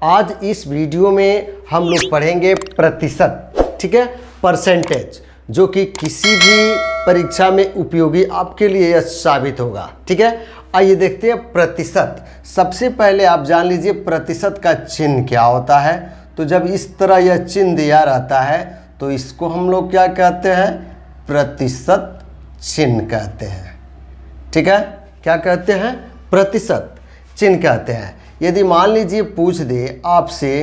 आज इस वीडियो में हम लोग पढ़ेंगे प्रतिशत, ठीक है, परसेंटेज, जो कि किसी भी परीक्षा में उपयोगी आपके लिए यह साबित होगा। ठीक है, आइए देखते हैं प्रतिशत। सबसे पहले आप जान लीजिए प्रतिशत का चिन्ह क्या होता है। तो जब इस तरह यह चिन्ह दिया रहता है तो इसको हम लोग क्या कहते हैं, प्रतिशत चिन्ह कहते हैं। ठीक है, क्या कहते हैं, प्रतिशत चिन्ह कहते हैं। यदि मान लीजिए पूछ दे आपसे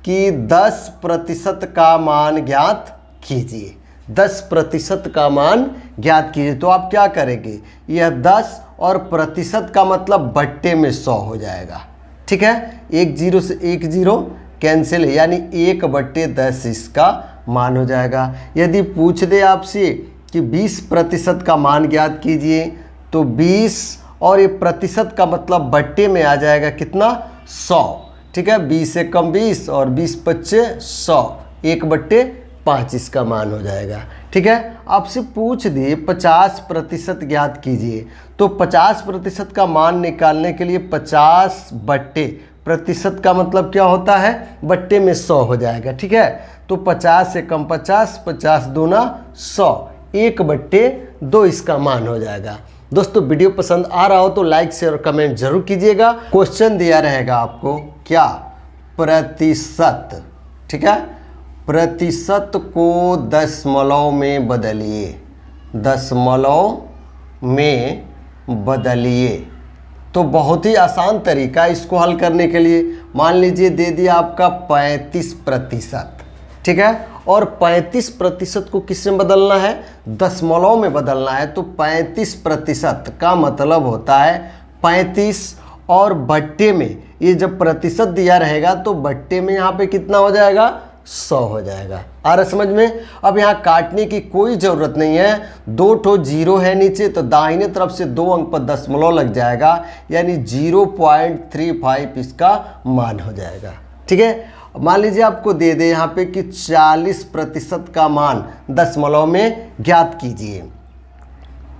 कि 10% का मान ज्ञात कीजिए, 10% का मान ज्ञात कीजिए, तो आप क्या करेंगे, यह 10 और प्रतिशत का मतलब बट्टे में 100 हो जाएगा। ठीक है, एक जीरो से एक जीरो कैंसिल है, यानी 1/10 इसका मान हो जाएगा। यदि पूछ दे आपसे कि 20% का मान ज्ञात कीजिए, तो 20 और ये प्रतिशत का मतलब बट्टे में आ जाएगा कितना, 100। ठीक है, 20 से कम 20 और 20×5 100, 1/5 इसका मान हो जाएगा। ठीक है, आपसे पूछ दिए 50% ज्ञात कीजिए, तो 50% का मान निकालने के लिए 50 बट्टे प्रतिशत का मतलब क्या होता है, बट्टे में 100 हो जाएगा। ठीक है, तो 50 से कम 50, 50 दूना 100, 1/2 इसका मान हो जाएगा। दोस्तों वीडियो पसंद आ रहा हो तो लाइक शेयर और कमेंट जरूर कीजिएगा। क्वेश्चन दिया रहेगा आपको क्या, प्रतिशत। ठीक है, प्रतिशत को दशमलव में बदलिए, दशमलव में बदलिए। तो बहुत ही आसान तरीका है इसको हल करने के लिए। मान लीजिए दे दिया आपका 35%। ठीक है, और 35% को किस में बदलना है, दशमलव में बदलना है। तो 35% का मतलब होता है 35, और बट्टे में ये जब प्रतिशत दिया रहेगा तो बट्टे में यहाँ पे कितना हो जाएगा, 100 हो जाएगा। आ रहा समझ में। अब यहाँ काटने की कोई ज़रूरत नहीं है, 2 ठो जीरो है नीचे, तो दाहिने तरफ से 2 अंक पर दशमलव लग जाएगा, यानी 0.35 इसका मान हो जाएगा। ठीक है, मान लीजिए आपको दे दे यहाँ पे कि 40% का मान दशमलव में ज्ञात कीजिए,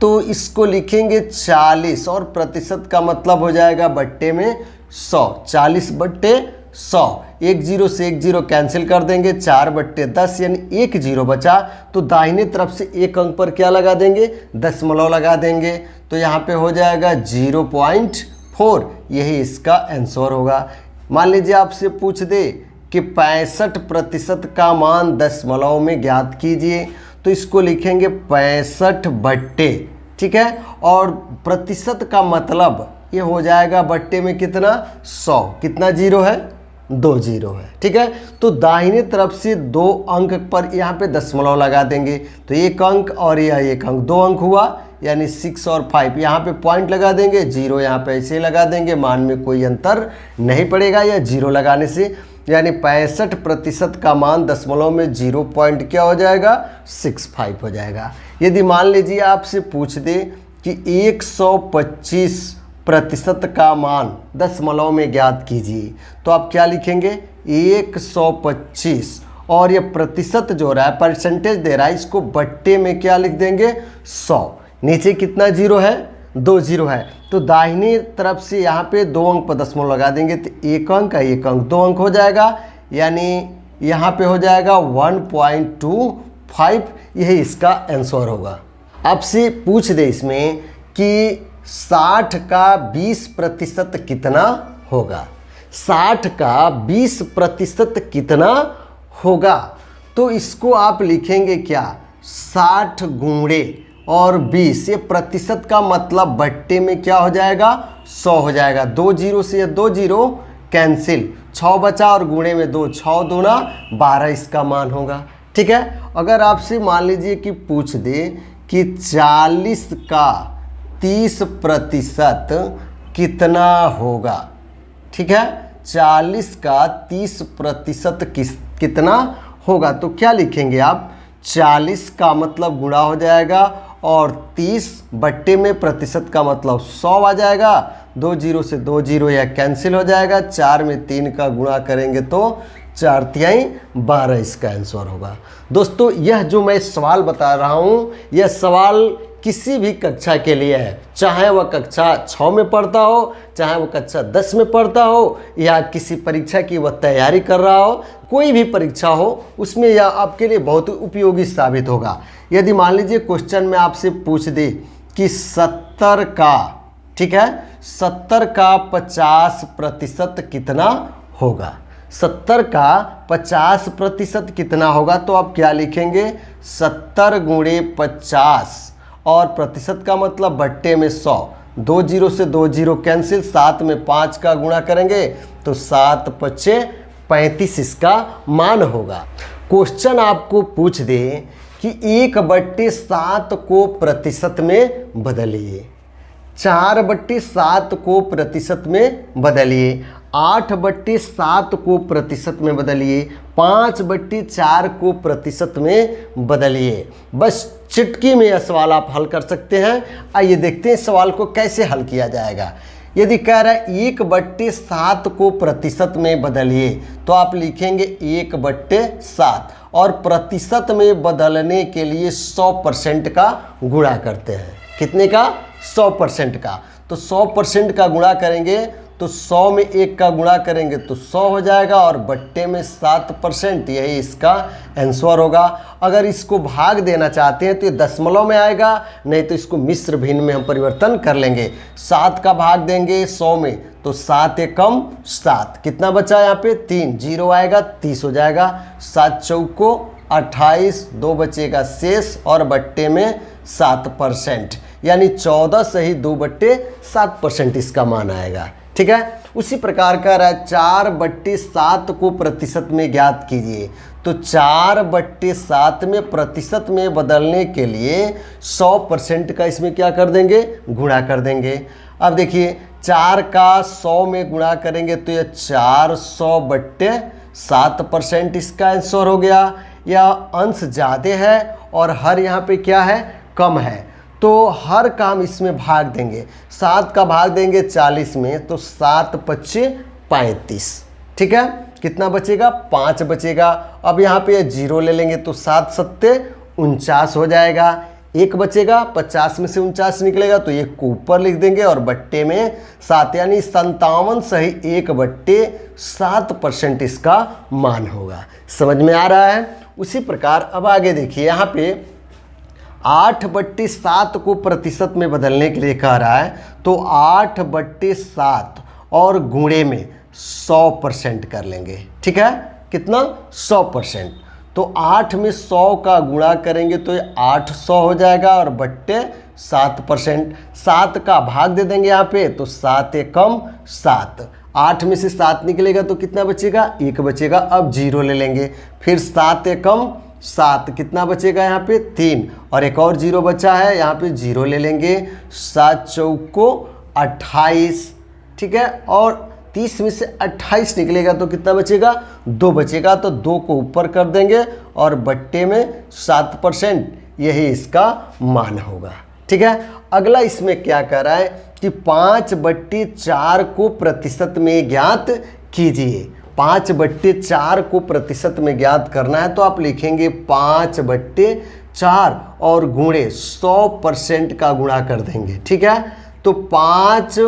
तो इसको लिखेंगे 40 और प्रतिशत का मतलब हो जाएगा बट्टे में 100, 40/100। एक जीरो से एक जीरो कैंसिल कर देंगे, 4/10 यानी एक जीरो बचा, तो दाहिने तरफ से एक अंक पर क्या लगा देंगे, दशमलव लगा देंगे, तो यहाँ पे हो जाएगा 0.4, यही इसका आंसर होगा। मान लीजिए आपसे पूछ दे कि 65% का मान दशमलव में ज्ञात कीजिए, तो इसको लिखेंगे 65/, ठीक है, और प्रतिशत का मतलब ये हो जाएगा बट्टे में कितना, 100, कितना जीरो है, 2 जीरो है। ठीक है, तो दाहिने तरफ से 2 अंक पर यहाँ पे दशमलव लगा देंगे, तो 1 अंक और यह 1 अंक, 2 अंक हुआ, यानी 6 और 5 यहाँ पे पॉइंट लगा देंगे, जीरो यहाँ पे ऐसे लगा देंगे, मान में कोई अंतर नहीं पड़ेगा या जीरो लगाने से, यानी 65% का मान दशमलव में 0 पॉइंट क्या हो जाएगा, 65 हो जाएगा। यदि मान लीजिए आपसे पूछ दे कि 125% का मान दशमलव में ज्ञात कीजिए, तो आप क्या लिखेंगे, 125, और ये प्रतिशत जो रहा है, परसेंटेज दे रहा है, इसको बट्टे में क्या लिख देंगे, 100। नीचे कितना जीरो है, 2 जीरो है, तो दाहिनी तरफ से यहाँ पे 2 अंक पर दशमलव लगा देंगे, तो 1 अंक है, 1 अंक, 2 अंक हो जाएगा, यानी यहाँ पे हो जाएगा 1.25, यही इसका आंसर होगा। आपसे पूछ दे इसमें कि 60 का 20% कितना होगा, 60 का 20% कितना होगा, तो इसको आप लिखेंगे क्या, 60 गुणे और 20, ये प्रतिशत का मतलब बट्टे में क्या हो जाएगा, 100 हो जाएगा। 2 जीरो से 2 जीरो कैंसिल, 6 बचा और गुणे में 2, 6 दूना 12 इसका मान होगा। ठीक है, अगर आपसे मान लीजिए कि पूछ दे कि 40 का 30% कितना होगा, ठीक है, 40 का 30% कितना होगा, तो क्या लिखेंगे आप, 40 का मतलब गुणा हो जाएगा और 30 बट्टे में प्रतिशत का मतलब 100 आ जाएगा, 2 जीरो से 2 जीरो यह कैंसिल हो जाएगा, 4 में 3 का गुणा करेंगे तो 4×3 12 इसका आंसर होगा। दोस्तों यह जो मैं सवाल बता रहा हूँ, यह सवाल किसी भी कक्षा के लिए है, चाहे वह कक्षा 6 में पढ़ता हो, चाहे वह कक्षा 10 में पढ़ता हो, या किसी परीक्षा की वह तैयारी कर रहा हो, कोई भी परीक्षा हो उसमें यह आपके लिए बहुत उपयोगी साबित होगा। यदि मान लीजिए क्वेश्चन में आपसे पूछ दे कि 70 का, ठीक है, 70 का 50% कितना होगा, 70 का 50% कितना होगा, तो आप क्या लिखेंगे 70 गुणे 50 और प्रतिशत का मतलब बट्टे में 100, 2 जीरो से 2 जीरो कैंसिल, 7 में 5 का गुणा करेंगे तो 7 पच्चे 35 इसका मान होगा। क्वेश्चन आपको पूछ दे कि 1/7 को प्रतिशत में बदलिए, 4/7 को प्रतिशत में बदलिए, 8/7 को प्रतिशत में बदलिए, 5/4 को प्रतिशत में बदलिए। बस चुटकी में यह सवाल आप हल कर सकते हैं। आइए देखते हैं इस सवाल को कैसे हल किया जाएगा। यदि कह रहा है 1/7 को प्रतिशत में बदलिए, तो आप लिखेंगे 1/7 और प्रतिशत में बदलने के लिए 100% का गुणा करते हैं। कितने का? 100% का। तो 100% का गुणा करेंगे तो 100 में 1 का गुणा करेंगे तो 100 हो जाएगा और बट्टे में 7%, यही इसका आंसर होगा। अगर इसको भाग देना चाहते हैं तो ये दशमलव में आएगा, नहीं तो इसको मिश्र भिन्न में हम परिवर्तन कर लेंगे। 7 का भाग देंगे 100 में तो 7 एकम 7, कितना बचा यहाँ पे 3, 0 आएगा 30 हो जाएगा, 7 चौको 28, 2 बचेगा शेष और बट्टे में 7%, यानी 14 सही 2/7% इसका मान आएगा। ठीक है, उसी प्रकार का रहा 4/7 को प्रतिशत में ज्ञात कीजिए, तो 4/7 में प्रतिशत में बदलने के लिए 100% का इसमें क्या कर देंगे, गुणा कर देंगे। अब देखिए 4 का 100 में गुणा करेंगे तो यह 400/7% इसका आंसर हो गया। यह अंश ज़्यादा है और हर यहाँ पे क्या है, कम है, तो हर काम इसमें भाग देंगे। 7 का भाग देंगे 40 में तो 7 पच्चे 35, ठीक है, कितना बचेगा 5 बचेगा। अब यहाँ पे 0 ले लेंगे तो 7 सत्ते 49 हो जाएगा, 1 बचेगा, 50 में से 49 निकलेगा तो 1 को ऊपर लिख देंगे और बट्टे में 7, यानी 57 सही 1/7% इसका मान होगा। समझ में आ रहा है। उसी प्रकार अब आगे देखिए, यहाँ पे 8/7 को प्रतिशत में बदलने के लिए कह रहा है, तो 8/7 और गुणे में 100% कर लेंगे। ठीक है, कितना 100%, तो 8 में 100 का गुणा करेंगे तो ये 800 हो जाएगा और बट्टे 7%। 7 का भाग दे देंगे यहाँ पे तो 7 एकम 7, 8 में से 7 निकलेगा तो कितना बचेगा, 1 बचेगा। अब 0 ले लेंगे, फिर 7 एकम 7, कितना बचेगा यहाँ पे 3 और एक और 0 बचा है, यहाँ पे 0 ले लेंगे। 7 चौको 28, ठीक है, और 30 में से 28 निकलेगा तो कितना बचेगा, 2 बचेगा, तो 2 को ऊपर कर देंगे और बट्टे में 7%, यही इसका मान होगा। ठीक है, अगला इसमें क्या कर रहा है कि 5/4 को प्रतिशत में ज्ञात कीजिए। 5/4 को प्रतिशत में ज्ञात करना है तो आप लिखेंगे 5/4 और गुणे 100% का गुणा कर देंगे। ठीक है, तो 5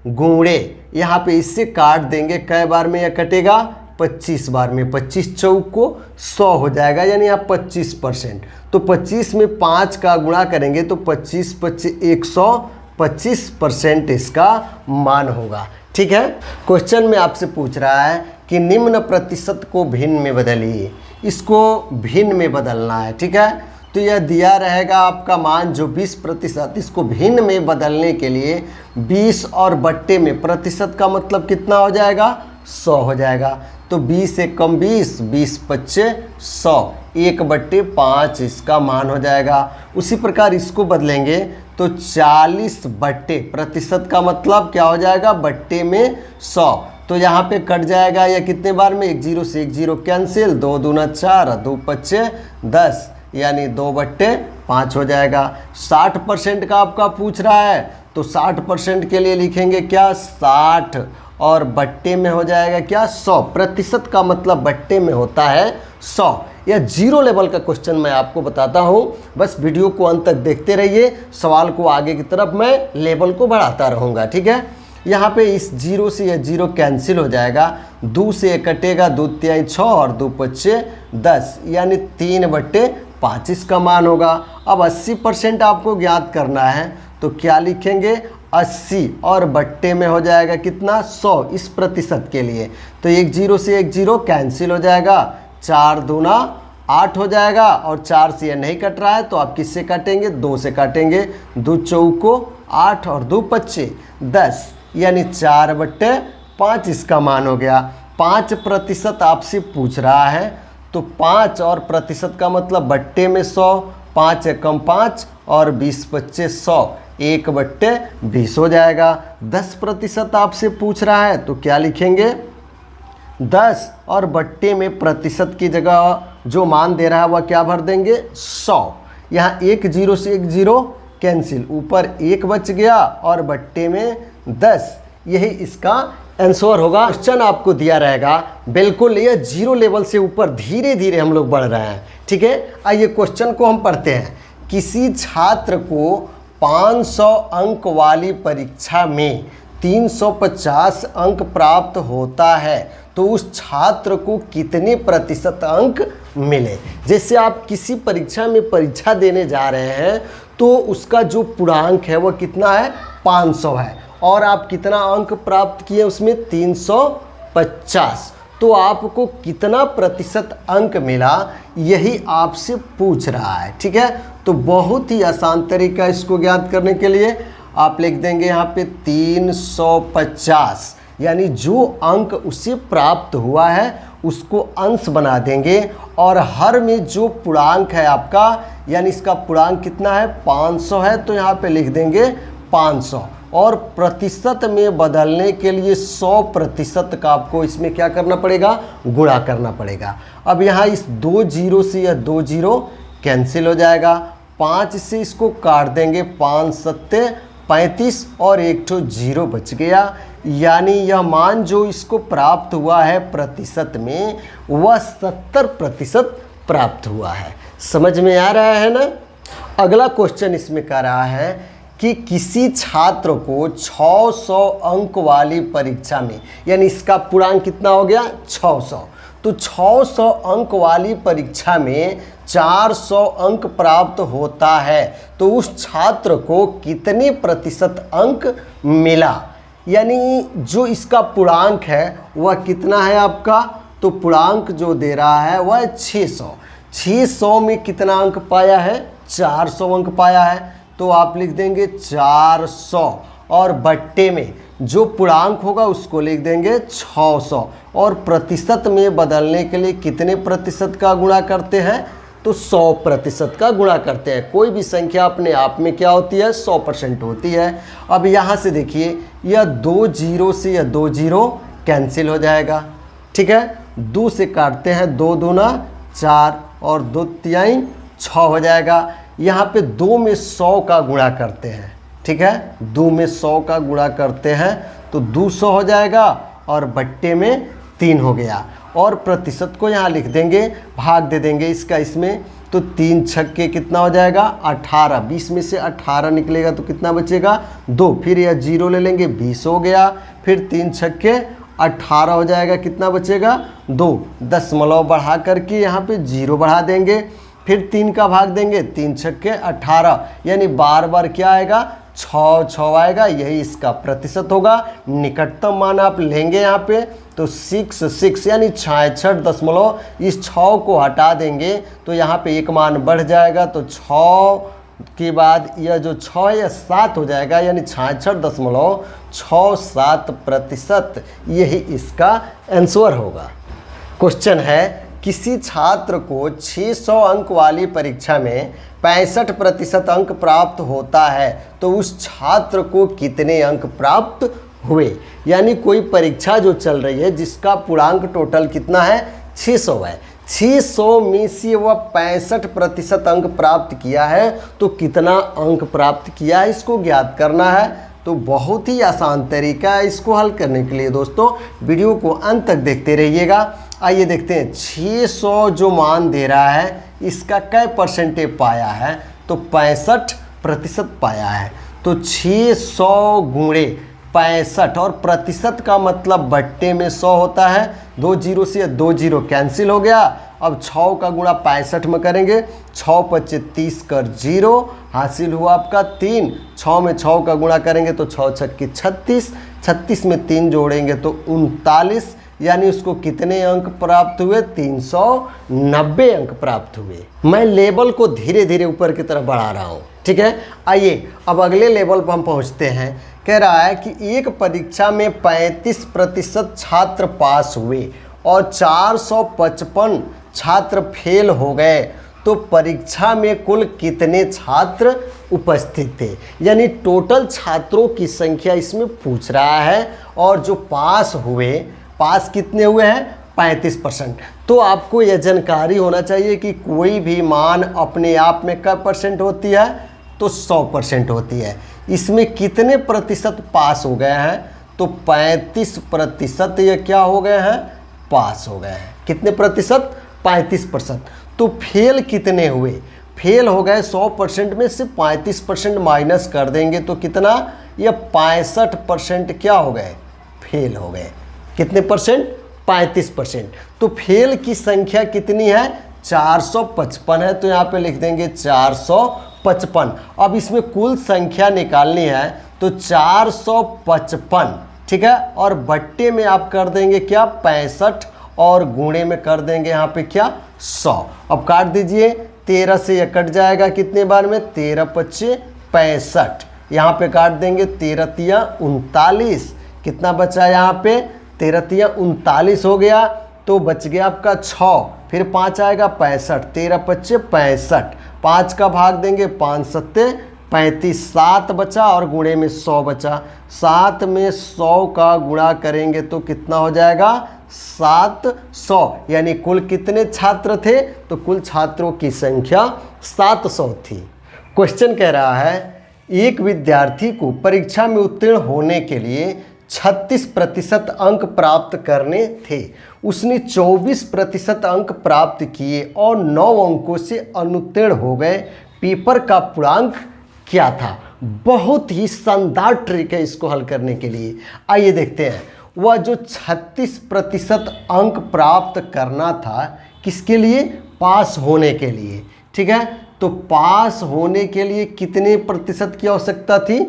गुणे यहाँ पे इससे काट देंगे, कै बार में यह कटेगा, 25 बार में, 25 चौको 100 हो जाएगा, यानी आप 25%। तो 25 में 5 का गुणा करेंगे तो 25 पच्चे 125% इसका मान होगा। ठीक है, क्वेश्चन में आपसे पूछ रहा है कि निम्न प्रतिशत को भिन्न में बदलिए, इसको भिन्न में बदलना है। ठीक है, तो यह दिया रहेगा आपका मान जो 20%, इसको भिन्न में बदलने के लिए 20 और बट्टे में प्रतिशत का मतलब कितना हो जाएगा, 100 हो जाएगा। तो 20 एकम 20, 20 पच्चे 100, 1/5 इसका मान हो जाएगा। उसी प्रकार इसको बदलेंगे तो 40 बट्टे प्रतिशत का मतलब क्या हो जाएगा, बट्टे में 100, तो यहाँ पे कट जाएगा या कितने बार में, 1 0 से 1 0 कैंसिल, 2 दूना 4, 2 पच्चे 10, यानी 2/5 हो जाएगा। 60% का आपका पूछ रहा है तो 60% के लिए लिखेंगे क्या, 60 और बट्टे में हो जाएगा क्या, 100। प्रतिशत का मतलब बट्टे में होता है 100, या जीरो लेवल का क्वेश्चन मैं आपको बताता हूँ। बस वीडियो को अंत तक देखते रहिए, सवाल को आगे की तरफ मैं लेवल को बढ़ाता रहूँगा, ठीक है। यहाँ पे इस जीरो से यह जीरो कैंसिल हो जाएगा, 2 से 1 कटेगा, 2 तिहाई 6 और 2 पच्चे 10, यानी 3/5 इसका मान होगा। अब 80% आपको ज्ञात करना है, तो क्या लिखेंगे 80 और बट्टे में हो जाएगा कितना 100 इस प्रतिशत के लिए। तो 1 जीरो से 1 जीरो कैंसिल हो जाएगा, 4 दूना 8 हो जाएगा और 4 से यह नहीं कट रहा है तो आप किससे काटेंगे 2 से काटेंगे, 2 चौको 8 और 2 पच्चे 10, यानी 4/5 इसका मान हो गया। 5% आपसे पूछ रहा है, तो 5 और प्रतिशत का मतलब बट्टे में 100, 5 एकम 5 और 20 पच्चे 100, 1/20 हो जाएगा। 10% आपसे पूछ रहा है, तो क्या लिखेंगे 10 और बट्टे में प्रतिशत की जगह जो मान दे रहा है वह क्या भर देंगे 100। यहाँ 1 जीरो से 1 जीरो कैंसिल, ऊपर 1 बच गया और बट्टे में 10, यही इसका आंसर होगा। क्वेश्चन आपको दिया रहेगा, बिल्कुल ये जीरो लेवल से ऊपर धीरे धीरे हम लोग बढ़ रहे हैं, ठीक है। आइए क्वेश्चन को हम पढ़ते हैं। किसी छात्र को 500 अंक वाली परीक्षा में 350 अंक प्राप्त होता है, तो उस छात्र को कितने प्रतिशत अंक मिले। जैसे आप किसी परीक्षा में परीक्षा देने जा रहे हैं, तो उसका जो पूर्णांक है वह कितना है 500 है, और आप कितना अंक प्राप्त किए उसमें 350, तो आपको कितना प्रतिशत अंक मिला यही आपसे पूछ रहा है, ठीक है। तो बहुत ही आसान तरीका इसको ज्ञात करने के लिए आप लिख देंगे यहाँ पे 350, यानी जो अंक उसे प्राप्त हुआ है उसको अंश बना देंगे, और हर में जो पूर्णांक है आपका, यानी इसका पूर्णांक कितना है 500 है, तो यहाँ पे लिख देंगे 500, और प्रतिशत में बदलने के लिए 100% का आपको इसमें क्या करना पड़ेगा गुणा करना पड़ेगा। अब यहाँ इस 2 जीरो से यह 2 जीरो कैंसिल हो जाएगा, 5 से इसको काट देंगे, 5 सत्ते 35 और 1 ठो जीरो बच गया, यानी यह मान जो इसको प्राप्त हुआ है प्रतिशत में वह 70% प्राप्त हुआ है। समझ में आ रहा है ना। अगला क्वेश्चन इसमें कह रहा है कि किसी छात्र को 600 अंक वाली परीक्षा में, यानी इसका पूर्णांक कितना हो गया 600, तो 600 अंक वाली परीक्षा में 400 अंक प्राप्त होता है, तो उस छात्र को कितने प्रतिशत अंक मिला। यानी जो इसका पूर्णांक है वह कितना है आपका, तो पूर्णांक जो दे रहा है वह 600। 600 में कितना अंक पाया है 400 अंक पाया है, तो आप लिख देंगे 400, और बट्टे में जो पूर्णांक होगा उसको लिख देंगे 600, और प्रतिशत में बदलने के लिए कितने प्रतिशत का गुणा करते हैं, तो 100% का गुणा करते हैं। कोई भी संख्या अपने आप में क्या होती है 100% होती है। अब यहाँ से देखिए यह 2 जीरो से यह 2 जीरो कैंसिल हो जाएगा, ठीक है। 2 से काटते हैं, 2 दूना 4 और 2 तिहाई 6 हो जाएगा। यहाँ पे 2 में 100 का गुणा करते हैं, ठीक है, 2 में 100 का गुणा करते हैं तो 200 हो जाएगा, और बट्टे में 3 हो गया, और प्रतिशत को यहाँ लिख देंगे, भाग दे देंगे इसका इसमें, तो 3 छक्के कितना हो जाएगा 18, 20 में से 18 निकलेगा तो कितना बचेगा 2, फिर यह जीरो ले लेंगे 20 हो गया, फिर 3 छक्के 18 हो जाएगा, कितना बचेगा 2, दशमलव बढ़ा करके यहाँ पे जीरो बढ़ा देंगे, फिर 3 का भाग देंगे, 3 छक्के 18, यानी बार बार क्या आएगा 6 आएगा, यही इसका प्रतिशत होगा। निकटतम मान आप लेंगे यहाँ पे तो 6 यानी 66 इस 6 को हटा देंगे तो यहाँ पे एक मान बढ़ जाएगा, तो 6 के बाद यह जो 6 है यह 7 हो जाएगा, यानी 66.67%, यही इसका आंसर होगा। क्वेश्चन है किसी छात्र को 600 अंक वाली परीक्षा में 65% अंक प्राप्त होता है, तो उस छात्र को कितने अंक प्राप्त हुए। यानी कोई परीक्षा जो चल रही है जिसका पूर्णांक टोटल कितना है 600 है, 600 में से वह 65% अंक प्राप्त किया है, तो कितना अंक प्राप्त किया है इसको ज्ञात करना है। तो बहुत ही आसान तरीका है इसको हल करने के लिए। दोस्तों वीडियो को अंत तक देखते रहिएगा। आइए देखते हैं 600 जो मान दे रहा है इसका कै परसेंटेज पाया है, तो 65% पाया है। तो 600 गुणे 65, और प्रतिशत का मतलब बट्टे में 100 होता है। 2 जीरो से 2 जीरो कैंसिल हो गया। अब 6 का गुणा 65 में करेंगे, 6 पच्चे 30 कर 0, हासिल हुआ आपका 3। 6 में 6 का गुणा करेंगे तो 6 छक्के 36, 36 में 3 जोड़ेंगे तो 39, यानी उसको कितने अंक प्राप्त हुए? 390 अंक प्राप्त हुए। मैं लेवल को धीरे धीरे ऊपर की तरफ बढ़ा रहा हूँ, ठीक है। आइए अब अगले लेवल पर हम पहुँचते हैं। कह रहा है कि एक परीक्षा में 35% छात्र पास हुए और 455 छात्र फेल हो गए, तो परीक्षा में कुल कितने छात्र उपस्थित थे? यानी टोटल छात्रों की संख्या इसमें पूछ रहा है, और जो पास हुए, पास कितने हुए हैं? 35%। तो आपको यह जानकारी होना चाहिए कि कोई भी मान अपने आप में क्या परसेंट होती है? तो 100% होती है। इसमें कितने प्रतिशत पास हो गए हैं? तो 35% ये क्या हो गए हैं? पास हो गए हैं। कितने प्रतिशत? 35%। तो फेल कितने हुए? फेल हो गए 100% में से 35% माइनस कर देंगे तो कितना? ये 65% क्या हो गए? फेल हो गए। कितने परसेंट? 35%। तो फेल की संख्या कितनी है? 455 है, तो यहाँ पे लिख देंगे 455। अब इसमें कुल संख्या निकालनी है तो 455, ठीक है, और बट्टे में आप कर देंगे क्या? 65, और गुणे में कर देंगे यहाँ पे क्या? 100। अब काट दीजिए, 13 से यह कट जाएगा कितने बार में? 13 पच्चे 65। यहाँ पे काट देंगे 13 तिया 39। कितना बचा यहाँ पे? 13 तिया 39 हो गया, तो बच गया आपका 6, फिर 5 आएगा 65, 13 पच्चे 65, 5 का भाग देंगे 5 सत्ते 35, 7 बचा और गुणे में 100 बचा। 7 में 100 का गुणा करेंगे तो कितना हो जाएगा? 700। यानी कुल कितने छात्र थे? तो कुल छात्रों की संख्या 700 थी। क्वेश्चन कह रहा है एक विद्यार्थी को परीक्षा में उत्तीर्ण होने के लिए 36% अंक प्राप्त करने थे। उसने 24% अंक प्राप्त किए और 9 अंकों से अनुत्तीर्ण हो गए। पेपर का पूर्णांक क्या था? बहुत ही शानदार ट्रिक है इसको हल करने के लिए। आइए देखते हैं। वह जो 36% अंक प्राप्त करना था, किसके लिए? पास होने के लिए, ठीक है। तो पास होने के लिए कितने प्रतिशत की आवश्यकता थी?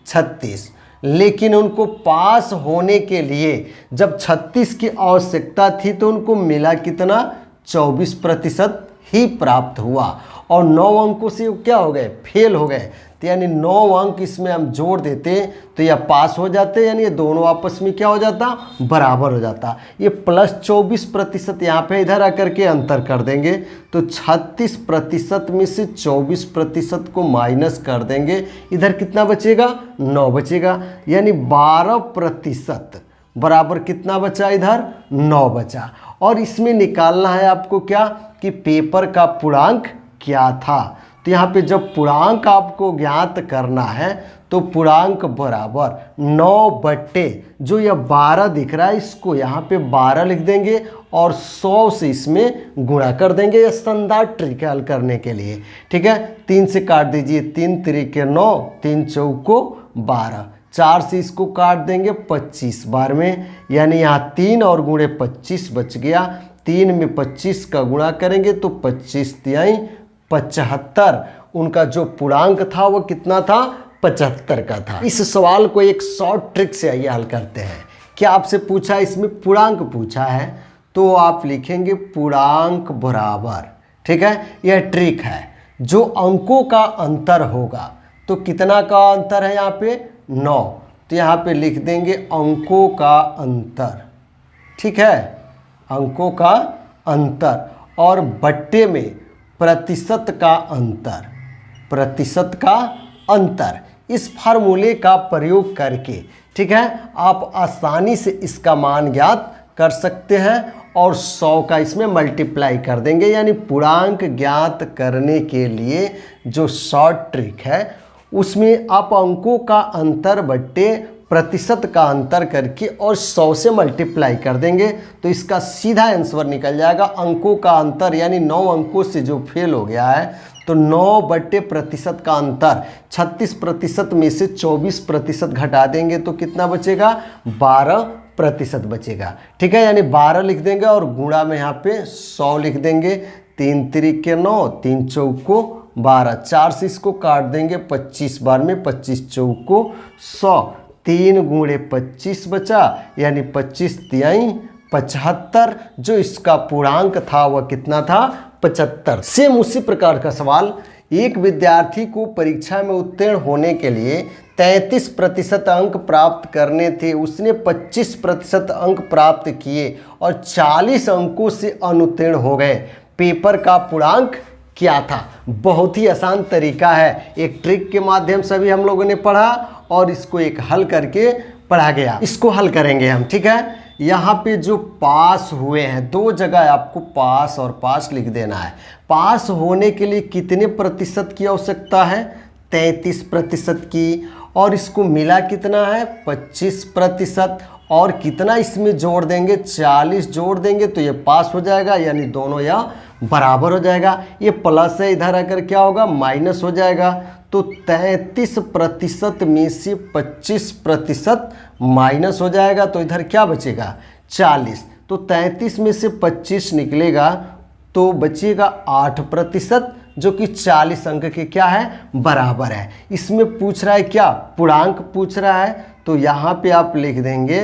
36। लेकिन उनको पास होने के लिए जब 36 की आवश्यकता थी तो उनको मिला कितना? 24% ही प्राप्त हुआ, और 9 अंकों से क्या हो गए? फेल हो गए। तो यानी 9 अंक इसमें हम जोड़ देते तो यह पास हो जाते, यानी ये दोनों आपस में क्या हो जाता? बराबर हो जाता। ये प्लस 24% यहाँ पे इधर आकर के अंतर कर देंगे, तो 36% में से 24% को माइनस कर देंगे, इधर कितना बचेगा? 9 बचेगा। यानी 12% बराबर कितना बचा? इधर 9 बचा। और इसमें निकालना है आपको क्या? कि पेपर का पूर्णांक क्या था। तो यहाँ पे जब पूर्णांक आपको ज्ञात करना है तो पूर्णांक बराबर 9 बट्टे जो यह 12 दिख रहा है, इसको यहाँ पे 12 लिख देंगे और 100 से इसमें गुणा कर देंगे। यह शानदार ट्रिक है हल करने के लिए, ठीक है। 3 से काट दीजिए, 3 तिरिके 9, 3 चौको 12, 4 से इसको काट देंगे 25 बार में, यानी यहाँ 3 और गुणे 25 बच गया। 3 में 25 का गुणा करेंगे तो 25 तिहाई 75। उनका जो पूर्णांक था वो कितना था? 75 का था। इस सवाल को एक शॉर्ट ट्रिक से आइए हल करते हैं। क्या आपसे पूछा? इसमें पूर्णांक पूछा है, तो आप लिखेंगे पूर्णांक बराबर, ठीक है। यह ट्रिक है। जो अंकों का अंतर होगा, तो कितना का अंतर है यहाँ पे? 9, तो यहाँ पे लिख देंगे अंकों का अंतर, ठीक है, अंकों का अंतर, और बट्टे में प्रतिशत का अंतर, प्रतिशत का अंतर। इस फार्मूले का प्रयोग करके, ठीक है, आप आसानी से इसका मान ज्ञात कर सकते हैं और 100 का इसमें मल्टीप्लाई कर देंगे। यानी पूर्णांक ज्ञात करने के लिए जो शॉर्ट ट्रिक है उसमें आप अंकों का अंतर बट्टे प्रतिशत का अंतर करके और 100 से मल्टीप्लाई कर देंगे तो इसका सीधा आंसर निकल जाएगा। अंकों का अंतर यानी 9 अंकों से जो फेल हो गया है तो 9/प्रतिशत का अंतर 36% में से 24% घटा देंगे तो कितना बचेगा, 12% बचेगा। ठीक है, यानी 12 लिख देंगे और गुणा में यहाँ पे 100 लिख देंगे। 3 तिरिके 9, 3 चौको 12, 4 से इसको काट देंगे 25 बार में, 25 चौको 100, 3 गुणे 25 बचा यानी 25 तिहाई 75। जो इसका पूर्णांक था वह कितना था, 75। सेम उसी प्रकार का सवाल, एक विद्यार्थी को परीक्षा में उत्तीर्ण होने के लिए 33% अंक प्राप्त करने थे, उसने 25% अंक प्राप्त किए और 40 अंकों से अनुत्तीर्ण हो गए, पेपर का पूर्णांक क्या था। बहुत ही आसान तरीका है, एक ट्रिक के माध्यम से भी हम लोगों ने पढ़ा और इसको एक हल करके पढ़ा गया। इसको हल करेंगे हम। ठीक है, यहाँ पे जो पास हुए हैं, 2 जगह आपको पास और पास लिख देना है। पास होने के लिए कितने प्रतिशत की आवश्यकता है, 33% की, और इसको मिला कितना है, 25%, और कितना इसमें जोड़ देंगे, 40 जोड़ देंगे तो ये पास हो जाएगा, यानी दोनों यह बराबर हो जाएगा। ये प्लस है, इधर आकर क्या होगा, माइनस हो जाएगा। तो 33% में से 25% माइनस हो जाएगा तो इधर क्या बचेगा, 40। तो 33 में से 25 निकलेगा तो बचेगा 8%, जो कि 40 अंक के क्या है, बराबर है। इसमें पूछ रहा है क्या, पूर्णांक पूछ रहा है, तो यहाँ पे आप लिख देंगे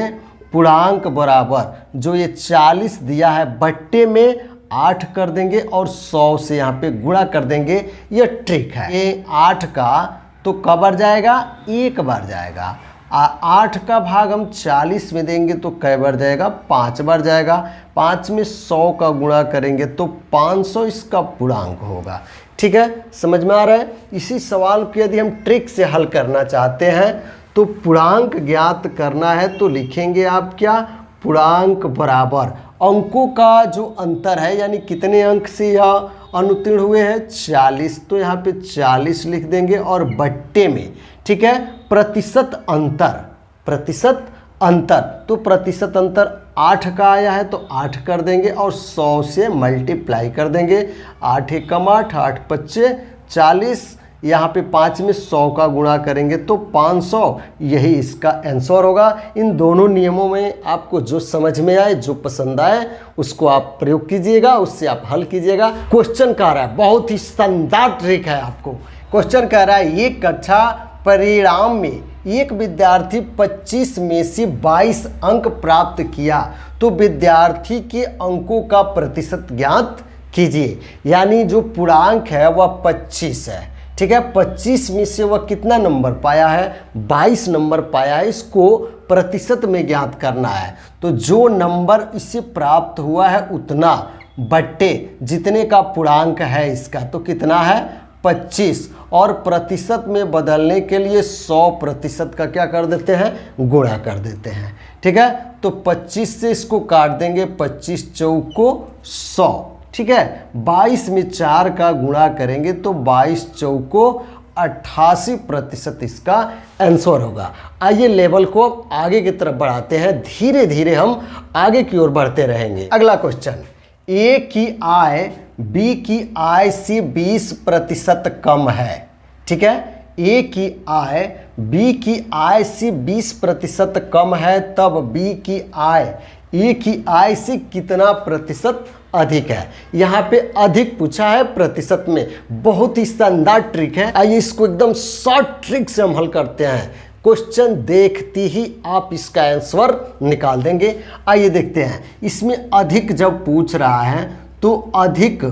पूर्णांक बराबर जो ये 40 दिया है बट्टे में 8 कर देंगे और 100 से यहाँ पे गुणा कर देंगे। ये ट्रिक है। ये 8 का तो कब बार जाएगा, 1 बार जाएगा। 8 का भाग हम 40 में देंगे तो कै बार जाएगा, 5 बार जाएगा। 5 में 100 का गुणा करेंगे तो 500 इसका पूर्णांक होगा। ठीक है, समझ में आ रहा है। इसी सवाल को यदि हम ट्रिक से हल करना चाहते हैं तो पूर्णांक ज्ञात करना है तो लिखेंगे आप क्या, पूर्णांक बराबर अंकों का जो अंतर है, यानी कितने अंक से यह अनुत्तीर्ण हुए हैं, 40, तो यहाँ पे 40 लिख देंगे और बट्टे में, ठीक है, प्रतिशत अंतर, प्रतिशत अंतर, तो प्रतिशत अंतर 8 का आया है तो 8 कर देंगे और 100 से मल्टीप्लाई कर देंगे। 8 एकम 8, 8 पच्चे 40, यहाँ पे 5 में 100 का गुणा करेंगे तो 500, यही इसका आंसर होगा। इन दोनों नियमों में आपको जो समझ में आए, जो पसंद आए, उसको आप प्रयोग कीजिएगा, उससे आप हल कीजिएगा। क्वेश्चन कह रहा है, बहुत ही शानदार ट्रिक है आपको। क्वेश्चन कह रहा है, एक कक्षा परिणाम में एक विद्यार्थी 25 में से 22 अंक प्राप्त किया तो विद्यार्थी के अंकों का प्रतिशत ज्ञात कीजिए। यानी जो पूर्णांक है वह 25 है, ठीक है। 25 में से वह कितना नंबर पाया है, 22 नंबर पाया है। इसको प्रतिशत में ज्ञात करना है तो जो नंबर इससे प्राप्त हुआ है उतना बट्टे जितने का पूर्णांक है इसका, तो कितना है 25, और प्रतिशत में बदलने के लिए 100% का क्या कर देते हैं, गुणा कर देते हैं। ठीक है, तो 25 से इसको काट देंगे, 25 चौको 100, ठीक है। 22 में 4 का गुणा करेंगे तो 22 चौको 88% इसका आंसर होगा। आइए लेवल को आगे की तरफ बढ़ाते हैं, धीरे धीरे हम आगे की ओर बढ़ते रहेंगे। अगला क्वेश्चन, ए की आय बी की आय से 20% कम है, ठीक है। ए की आय बी की आय से 20% कम है, तब बी की आय ए की आय से कितना प्रतिशत अधिक है। यहाँ पे अधिक पूछा है प्रतिशत में, बहुत ही शानदार ट्रिक है। आइए इसको एकदम शॉर्ट ट्रिक से हम हल करते हैं। क्वेश्चन देखते ही आप इसका आंसर निकाल देंगे। आइए देखते हैं, इसमें अधिक जब पूछ रहा है तो अधिक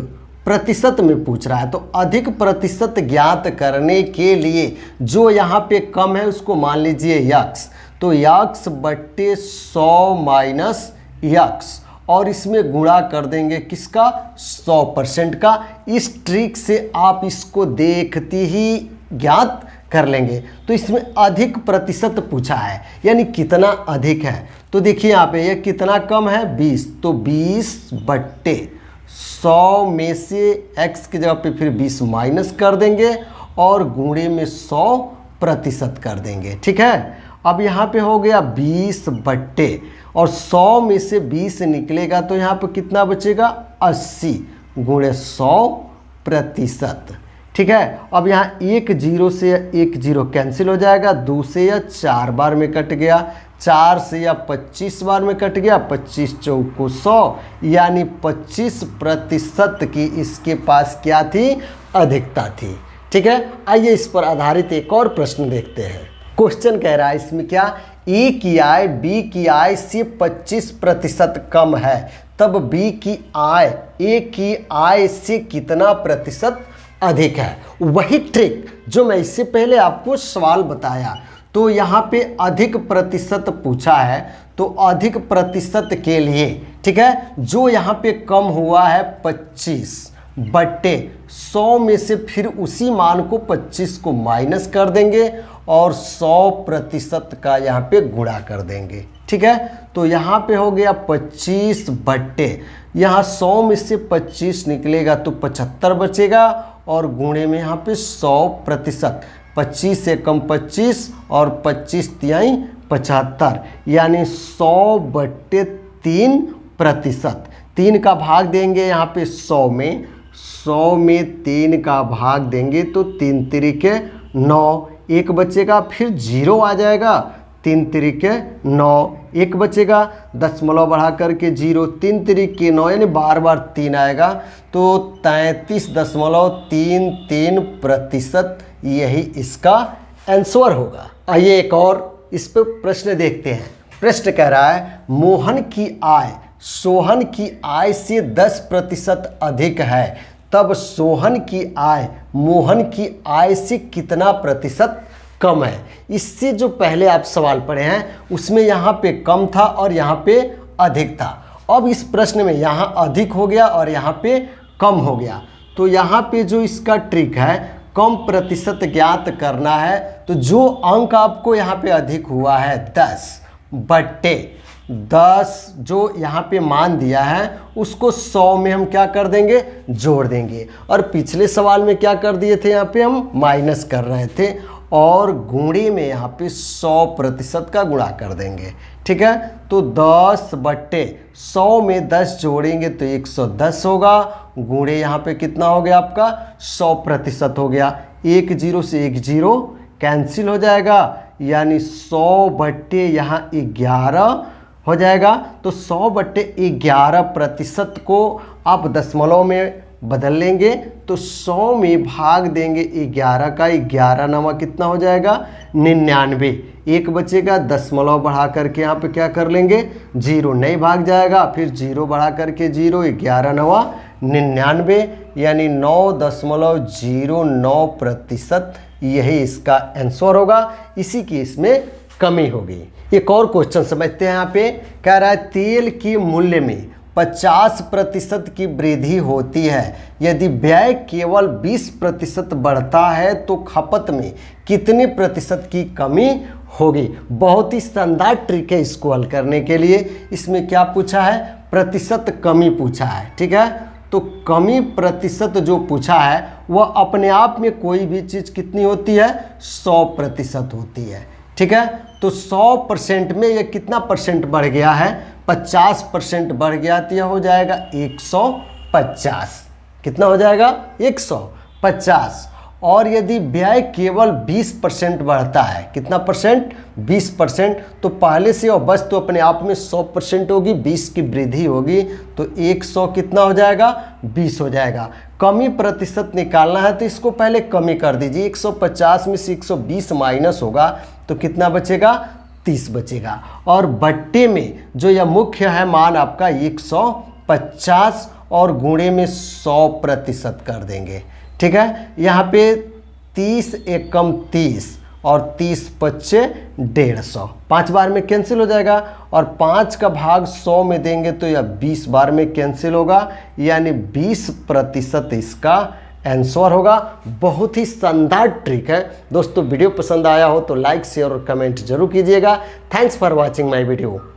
प्रतिशत में पूछ रहा है, तो अधिक प्रतिशत ज्ञात करने के लिए जो यहाँ पे कम है उसको मान लीजिए यक्स, तो यक्स बट्टे 100 माइनस यक्स, और इसमें गुणा कर देंगे किसका, 100% का। इस ट्रिक से आप इसको देखते ही ज्ञात कर लेंगे। तो इसमें अधिक प्रतिशत पूछा है, यानी कितना अधिक है। तो देखिए यहाँ पे ये कितना कम है, 20, तो 20 बट्टे 100 में से x की जगह पे फिर 20 माइनस कर देंगे और गुणे में 100% कर देंगे, ठीक है। अब यहाँ पे हो गया 20 बट्टे, और 100 में से 20 निकलेगा तो यहाँ पे कितना बचेगा 80 गुणे 100%। ठीक है, अब यहाँ 1 0 से 1 0 कैंसिल हो जाएगा, 2 से यह 4 बार में कट गया, 4 से या 25 बार में कट गया, 25 चौको 100, यानी 25% की इसके पास क्या थी, अधिकता थी। ठीक है, आइए इस पर आधारित एक और प्रश्न देखते हैं। क्वेश्चन कह रहा है इसमें क्या, ए की आय बी की आय से 25% कम है, तब बी की आय ए की आय से कितना प्रतिशत अधिक है। वही ट्रिक जो मैं इससे पहले आपको सवाल बताया, तो यहाँ पे अधिक प्रतिशत पूछा है, तो अधिक प्रतिशत के लिए, ठीक है, जो यहाँ पे कम हुआ है 25 बट्टे 100 में से फिर उसी मान को 25 को माइनस कर देंगे और 100% का यहाँ पे गुणा कर देंगे। ठीक है, तो यहाँ पे हो गया 25 बट्टे, यहाँ 100 में से 25 निकलेगा तो 75 बचेगा, और गुणे में यहाँ पे 100%, 25 से कम 25 और 25 तिहाई 75, यानी 100/3%। 3 का भाग देंगे यहाँ पे 100 में, 100 में 3 का भाग देंगे तो 3 तिरिके 9, 1 बचेगा, फिर 0 आ जाएगा, 3 तिरिके 9, 1 बचेगा, दशमलव बढ़ा करके 0, 3 तिरिके 9, यानी बार बार 3 आएगा, तो 33.33% यही इसका आंसर होगा। आइए एक और इस पर प्रश्न देखते हैं। प्रश्न कह रहा है, मोहन की आय सोहन की आय से 10% अधिक है, तब सोहन की आय मोहन की आय से कितना प्रतिशत कम है। इससे जो पहले आप सवाल पढ़े हैं उसमें यहाँ पे कम था और यहाँ पे अधिक था। अब इस प्रश्न में यहाँ अधिक हो गया और यहाँ पे कम हो गया, तो यहाँ पे जो इसका ट्रिक है, कम प्रतिशत ज्ञात करना है, तो जो अंक आपको यहाँ पे अधिक हुआ है 10/10 जो यहाँ पे मान दिया है उसको 100 में हम क्या कर देंगे, जोड़ देंगे, और पिछले सवाल में क्या कर दिए थे, यहाँ पे हम माइनस कर रहे थे, और गुणे में यहाँ पे 100% का गुणा कर देंगे। ठीक है, तो 10/100 में 10 जोड़ेंगे तो 110 होगा, गुणे यहाँ पे कितना हो गया आपका 100% हो गया, 1 0 से 1 0 कैंसिल हो जाएगा, यानी 100/, यहाँ 11 हो जाएगा, तो 100/11% को आप दशमलव में बदल लेंगे तो 100 में भाग देंगे 11 का, 11 नवा कितना हो जाएगा 99, 1 बचेगा, दशमलव बढ़ा करके यहाँ पे क्या कर लेंगे 0, नहीं भाग जाएगा, फिर 0 बढ़ा करके 0, 11 नवा 99, यानी 9.09% यही इसका आंसर होगा। इसी की इसमें कमी होगी। एक और क्वेश्चन समझते हैं। यहाँ पे कह रहा है, तेल की मूल्य में 50% की वृद्धि होती है, यदि व्यय केवल 20% बढ़ता है तो खपत में कितने प्रतिशत की कमी होगी। बहुत ही शानदार ट्रिक है इसको हल करने के लिए। इसमें क्या पूछा है, प्रतिशत कमी पूछा है। ठीक है, तो कमी प्रतिशत जो पूछा है वह अपने आप में कोई भी चीज़ कितनी होती है, 100% होती है। ठीक है, तो 100% में ये कितना परसेंट बढ़ गया है, 50% बढ़ गया, तो यह हो जाएगा 150। कितना हो जाएगा 150। और यदि व्यय केवल 20% बढ़ता है, कितना परसेंट 20%, तो पहले से और बस तो अपने आप में 100% होगी, 20 की वृद्धि होगी, तो 100 कितना हो जाएगा 20 हो जाएगा। कमी प्रतिशत निकालना है तो इसको पहले कमी कर दीजिए, 150 में से 120 माइनस होगा तो कितना बचेगा 30 बचेगा, और बट्टे में जो यह मुख्य है मान आपका 150 और गुणे में 100% कर देंगे। ठीक है, यहाँ पे 30 एकम 30 और 30 पच्चे 150, 5 बार में कैंसिल हो जाएगा, और 5 का भाग 100 में देंगे तो यह 20 बार में कैंसिल होगा, यानी 20% इसका आंसर होगा। बहुत ही शानदार ट्रिक है दोस्तों। वीडियो पसंद आया हो तो लाइक शेयर और कमेंट जरूर कीजिएगा। Thanks for watching my video.